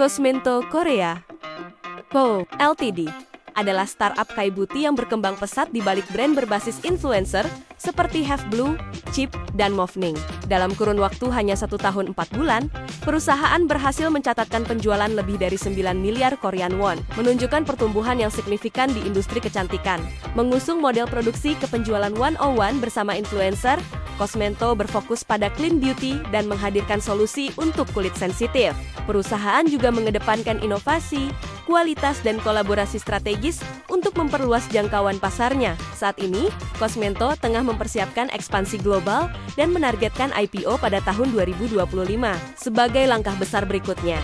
Cosmento Korea Co. Ltd. adalah startup Kai Beauty yang berkembang pesat di balik brand berbasis influencer seperti Have Blue, Chip, dan Movning. Dalam kurun waktu hanya 1 tahun 4 bulan, perusahaan berhasil mencatatkan penjualan lebih dari 9 miliar Korean won, menunjukkan pertumbuhan yang signifikan di industri kecantikan. Mengusung model produksi ke penjualan 101 bersama influencer, Cosmento berfokus pada clean beauty dan menghadirkan solusi untuk kulit sensitif. Perusahaan juga mengedepankan inovasi, kualitas dan kolaborasi strategis untuk memperluas jangkauan pasarnya. Saat ini, Cosmento tengah mempersiapkan ekspansi global dan menargetkan IPO pada tahun 2025 sebagai langkah besar berikutnya.